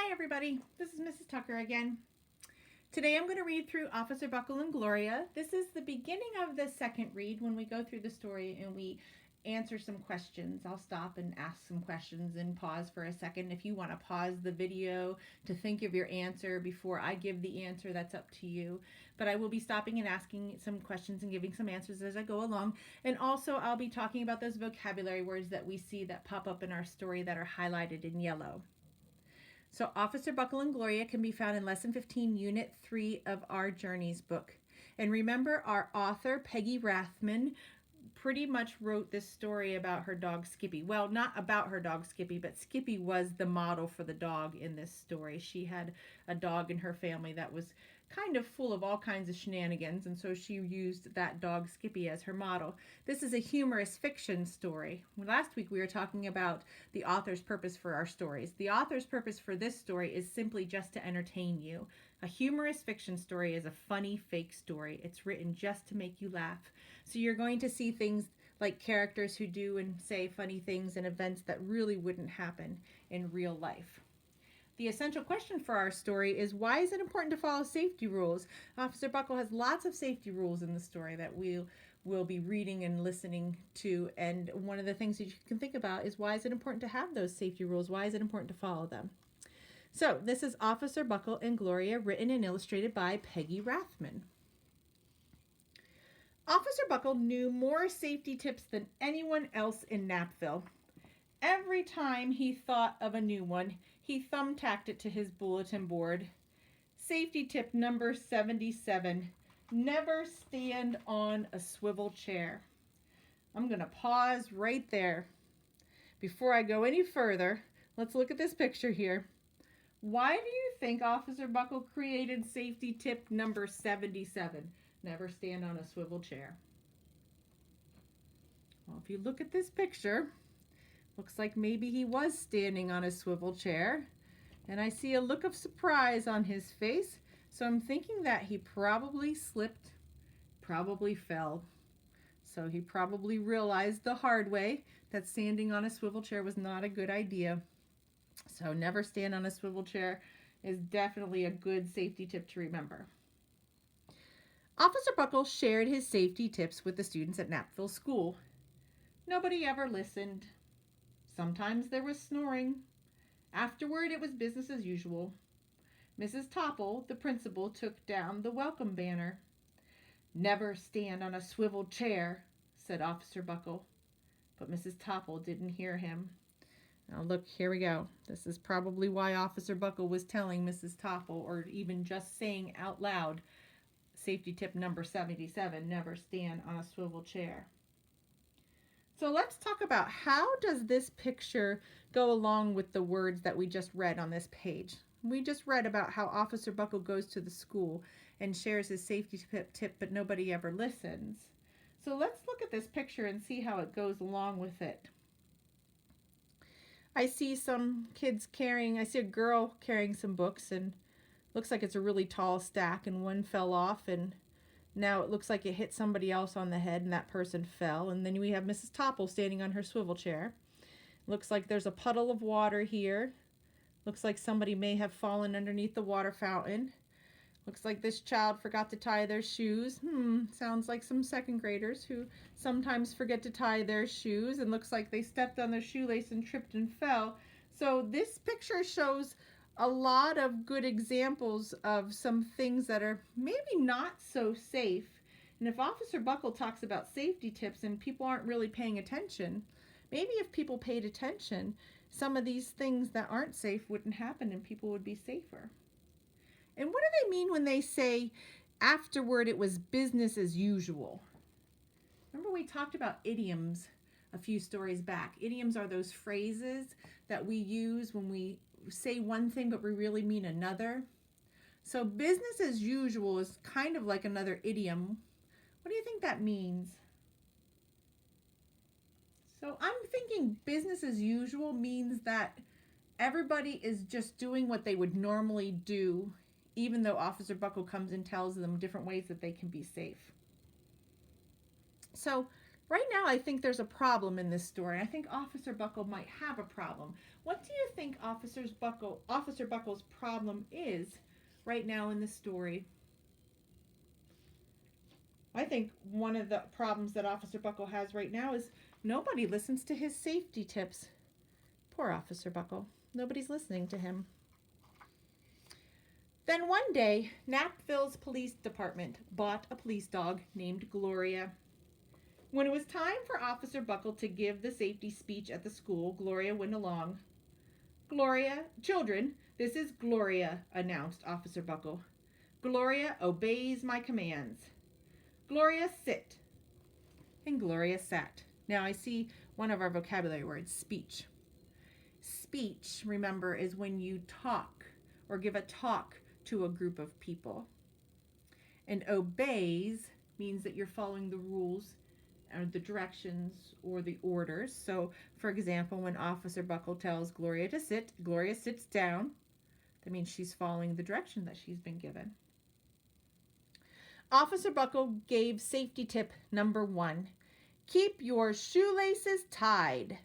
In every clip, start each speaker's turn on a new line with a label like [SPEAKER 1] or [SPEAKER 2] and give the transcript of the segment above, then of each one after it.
[SPEAKER 1] Hi everybody, this is Mrs. Tucker again. Today I'm going to read through Officer Buckle and Gloria. This is the beginning of the second read when we go through the story and we answer some questions. I'll stop and ask some questions and pause for a second. If you want to pause the video to think of your answer before I give the answer, that's up to you. But I will be stopping and asking some questions and giving some answers as I go along. And also I'll be talking about those vocabulary words that we see that pop up in our story that are highlighted in yellow. So Officer Buckle and Gloria can be found in Lesson 15, Unit 3 of our Journeys book. And remember, our author, Peggy Rathman, pretty much wrote this story about her dog Skippy. Well, not about her dog Skippy, but Skippy was the model for the dog in this story. She had a dog in her family that was kind of full of all kinds of shenanigans, and so she used that dog Skippy as her model. This is a humorous fiction story. Last week we were talking about the author's purpose for our stories. The author's purpose for this story is simply just to entertain you. A humorous fiction story is a funny fake story. It's written just to make you laugh. So you're going to see things like characters who do and say funny things and events that really wouldn't happen in real life. The essential question for our story is, why is it important to follow safety rules? Officer Buckle has lots of safety rules in the story that we'll be reading and listening to. And one of the things that you can think about is, why is it important to have those safety rules? Why is it important to follow them? So this is Officer Buckle and Gloria, written and illustrated by Peggy Rathman. Officer Buckle knew more safety tips than anyone else in Knappville. Every time he thought of a new one, he thumbtacked it to his bulletin board. Safety tip number 77, never stand on a swivel chair. I'm going to pause right there. Before I go any further, let's look at this picture here. Why do you think Officer Buckle created safety tip number 77, never stand on a swivel chair? Well, if you look at this picture, looks like maybe he was standing on a swivel chair, and I see a look of surprise on his face, so I'm thinking that he probably slipped, probably fell. So he probably realized the hard way that standing on a swivel chair was not a good idea. So never stand on a swivel chair is definitely a good safety tip to remember. Officer Buckle shared his safety tips with the students at Knappville School. Nobody ever listened. Sometimes there was snoring. Afterward, it was business as usual. Mrs. Topple, the principal, took down the welcome banner. Never stand on a swivel chair, said Officer Buckle. But Mrs. Topple didn't hear him. Now look, here we go. This is probably why Officer Buckle was telling Mrs. Topple, or even just saying out loud, safety tip number 77, never stand on a swivel chair. So let's talk about, how does this picture go along with the words that we just read on this page? We just read about how Officer Buckle goes to the school and shares his safety tip, but nobody ever listens. So let's look at this picture and see how it goes along with it. I see some kids I see a girl carrying some books, and looks like it's a really tall stack, and one fell off, and now it looks like it hit somebody else on the head and that person fell. And then we have Mrs. Topple standing on her swivel chair. Looks like there's a puddle of water here. Looks like somebody may have fallen underneath the water fountain. Looks like this child forgot to tie their shoes. Sounds like some second graders who sometimes forget to tie their shoes, and looks like they stepped on their shoelace and tripped and fell. So this picture shows a lot of good examples of some things that are maybe not so safe. And if Officer Buckle talks about safety tips and people aren't really paying attention, maybe if people paid attention, some of these things that aren't safe wouldn't happen and people would be safer. And what do they mean when they say afterward it was business as usual? Remember, we talked about idioms a few stories back. Idioms are those phrases that we use when we say one thing but we really mean another. So business as usual is kind of like another idiom. What do you think that means? So I'm thinking business as usual means that everybody is just doing what they would normally do, even though Officer Buckle comes and tells them different ways that they can be safe. So Right now, I think there's a problem in this story. I think Officer Buckle might have a problem. What do you think Officer Buckle's problem is right now in the story? I think one of the problems that Officer Buckle has right now is nobody listens to his safety tips. Poor Officer Buckle. Nobody's listening to him. Then one day, Knappville's police department bought a police dog named Gloria. When it was time for Officer Buckle to give the safety speech at the school, Gloria went along. Gloria, children, this is Gloria, announced Officer Buckle. Gloria obeys my commands. Gloria, sit. And Gloria sat. Now I see one of our vocabulary words, speech. Speech, remember, is when you talk or give a talk to a group of people. And obeys means that you're following the rules or the directions or the orders. So, for example, when Officer Buckle tells Gloria to sit, Gloria sits down. That means she's following the direction that she's been given. Officer Buckle gave safety tip number 1. Keep your shoelaces tied.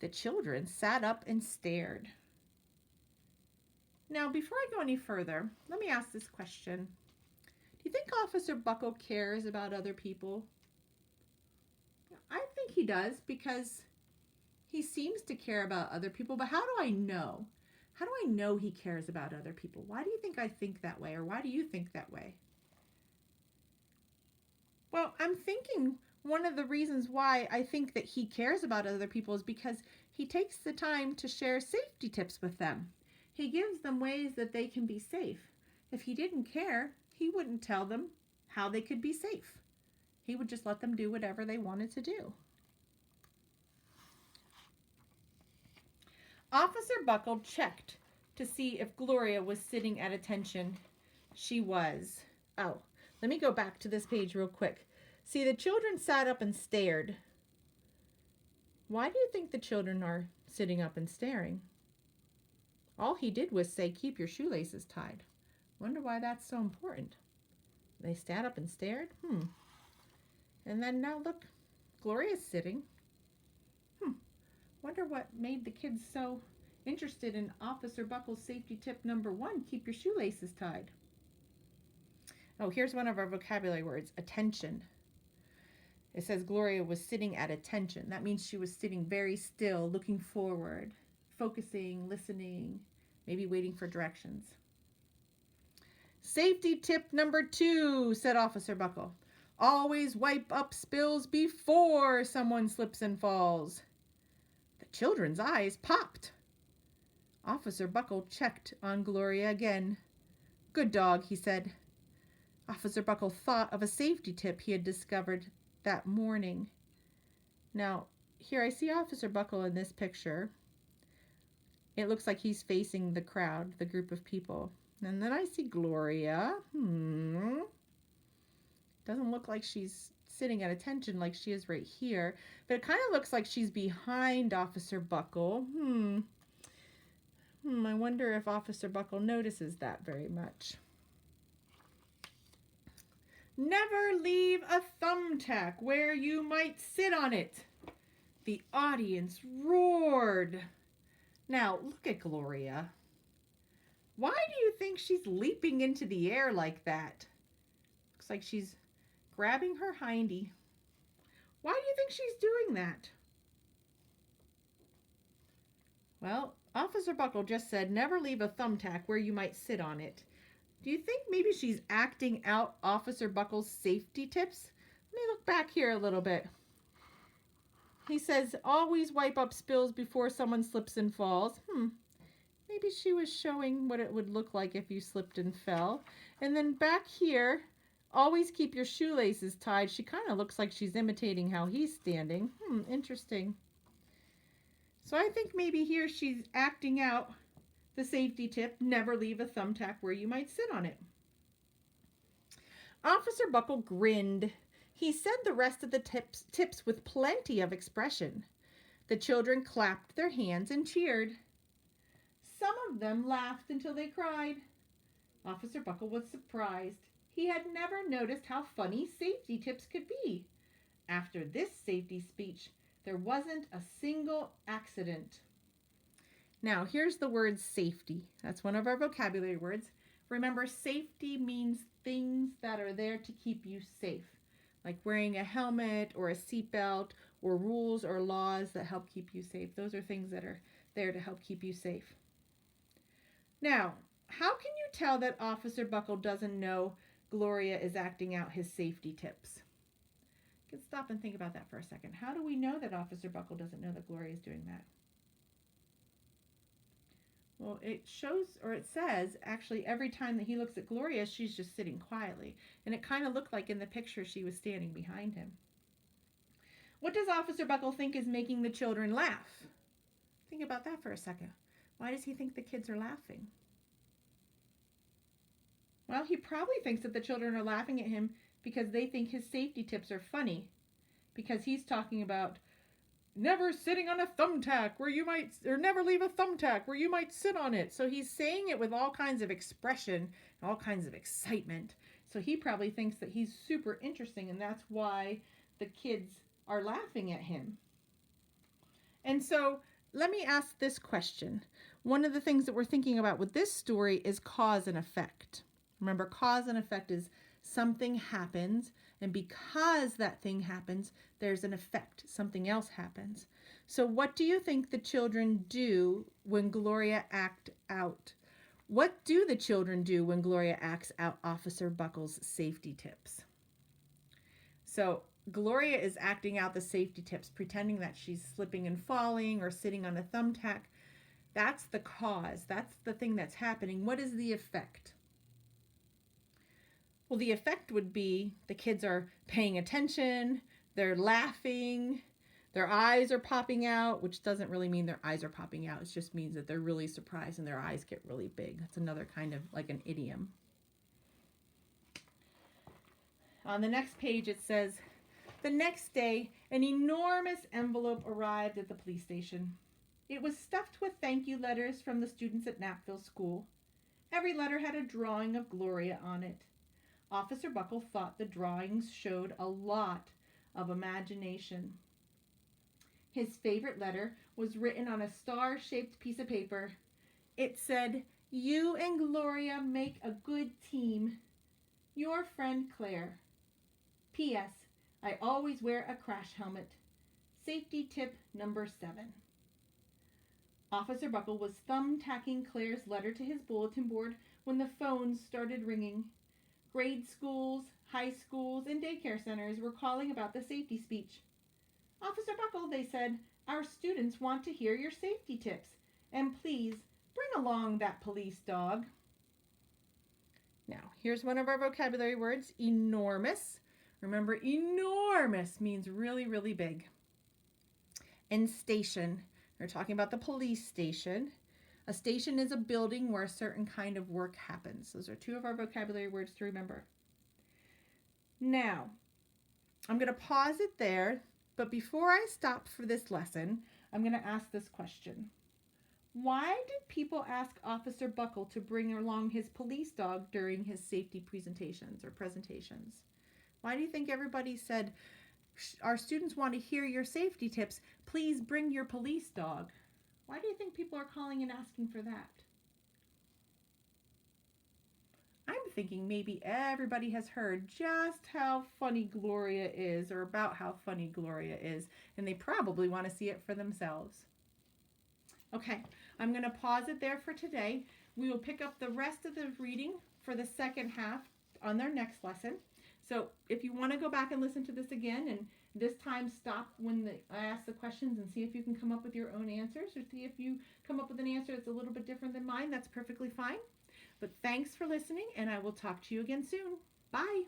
[SPEAKER 1] The children sat up and stared. Now, before I go any further, let me ask this question. Do you think Officer Buckle cares about other people? I think he does because he seems to care about other people, but how do I know? How do I know he cares about other people? Why do you think that way, or why do you think that way? Well, I'm thinking one of the reasons why I think that he cares about other people is because he takes the time to share safety tips with them. He gives them ways that they can be safe. If he didn't care, he wouldn't tell them how they could be safe. He would just let them do whatever they wanted to do. Officer Buckle checked to see if Gloria was sitting at attention. She was. Oh, let me go back to this page real quick. See, the children sat up and stared. Why do you think the children are sitting up and staring? All he did was say, keep your shoelaces tied. Wonder why that's so important. They sat up and stared? And then now look, Gloria's sitting. Wonder what made the kids so interested in Officer Buckle's safety tip number 1, keep your shoelaces tied. Oh, here's one of our vocabulary words, attention. It says Gloria was sitting at attention. That means she was sitting very still, looking forward, focusing, listening, maybe waiting for directions. Safety tip number 2, said Officer Buckle. Always wipe up spills before someone slips and falls. The children's eyes popped. Officer Buckle checked on Gloria again. Good dog, he said. Officer Buckle thought of a safety tip he had discovered that morning. Now, here I see Officer Buckle in this picture. It looks like he's facing the crowd, the group of people. And then I see Gloria. Doesn't look like she's sitting at attention like she is right here. But it kind of looks like she's behind Officer Buckle. I wonder if Officer Buckle notices that very much. Never leave a thumbtack where you might sit on it. The audience roared. Now, look at Gloria. Why do you think she's leaping into the air like that? Looks like she's grabbing her hindy. Why do you think she's doing that? Well, Officer Buckle just said, never leave a thumbtack where you might sit on it. Do you think maybe she's acting out Officer Buckle's safety tips? Let me look back here a little bit. He says, always wipe up spills before someone slips and falls. Maybe she was showing what it would look like if you slipped and fell. And then back here, always keep your shoelaces tied. She kind of looks like she's imitating how he's standing. Interesting. So I think maybe here she's acting out the safety tip, never leave a thumbtack where you might sit on it. Officer Buckle grinned. He said the rest of the tips with plenty of expression. The children clapped their hands and cheered. Some of them laughed until they cried. Officer Buckle was surprised. He had never noticed how funny safety tips could be. After this safety speech, there wasn't a single accident. Now, here's the word safety. That's one of our vocabulary words. Remember, safety means things that are there to keep you safe, like wearing a helmet or a seatbelt or rules or laws that help keep you safe. Those are things that are there to help keep you safe. Now, how can you tell that Officer Buckle doesn't know Gloria is acting out his safety tips? You can stop and think about that for a second. How do we know that Officer Buckle doesn't know that Gloria is doing that? Well, it shows, or it says, actually, every time that he looks at Gloria, she's just sitting quietly. And it kind of looked like in the picture she was standing behind him. What does Officer Buckle think is making the children laugh? Think about that for a second. Why does he think the kids are laughing? Well, he probably thinks that the children are laughing at him because they think his safety tips are funny. Because he's talking about never sitting on a thumbtack where you might, or never leave a thumbtack where you might sit on it. So he's saying it with all kinds of expression, all kinds of excitement. So he probably thinks that he's super interesting, and that's why the kids are laughing at him. And so let me ask this question. One of the things that we're thinking about with this story is cause and effect. Remember, cause and effect is something happens, and because that thing happens, there's an effect. Something else happens. So what do you think the children do when Gloria acts out? What do the children do when Gloria acts out Officer Buckle's safety tips? So Gloria is acting out the safety tips, pretending that she's slipping and falling or sitting on a thumbtack. That's the cause. That's the thing that's happening. What is the effect? Well, the effect would be the kids are paying attention, they're laughing, their eyes are popping out, which doesn't really mean their eyes are popping out. It just means that they're really surprised and their eyes get really big. That's another kind of like an idiom. On the next page it says, the next day, an enormous envelope arrived at the police station. It was stuffed with thank you letters from the students at Knapville School. Every letter had a drawing of Gloria on it. Officer Buckle thought the drawings showed a lot of imagination. His favorite letter was written on a star-shaped piece of paper. It said, "You and Gloria make a good team. Your friend Claire. P.S. I always wear a crash helmet. Safety tip number 7. Officer Buckle was thumb-tacking Claire's letter to his bulletin board when the phones started ringing. Grade schools, high schools, and daycare centers were calling about the safety speech. Officer Buckle, they said, our students want to hear your safety tips, and please bring along that police dog. Now, here's one of our vocabulary words, enormous. Remember, enormous means really, really big. And station, we're talking about the police station. A station is a building where a certain kind of work happens. Those are 2 of our vocabulary words to remember. Now, I'm going to pause it there, but before I stop for this lesson, I'm going to ask this question. Why did people ask Officer Buckle to bring along his police dog during his safety presentations or presentations? Why do you think everybody said, our students want to hear your safety tips, please bring your police dog? Why do you think people are calling and asking for that? I'm thinking maybe everybody has heard just how funny Gloria is, or about how funny Gloria is, and they probably want to see it for themselves. Okay, I'm going to pause it there for today. We will pick up the rest of the reading for the second half on their next lesson. So if you want to go back and listen to this again, and this time stop when I ask the questions and see if you can come up with your own answers, or see if you come up with an answer that's a little bit different than mine, that's perfectly fine. But thanks for listening, and I will talk to you again soon. Bye.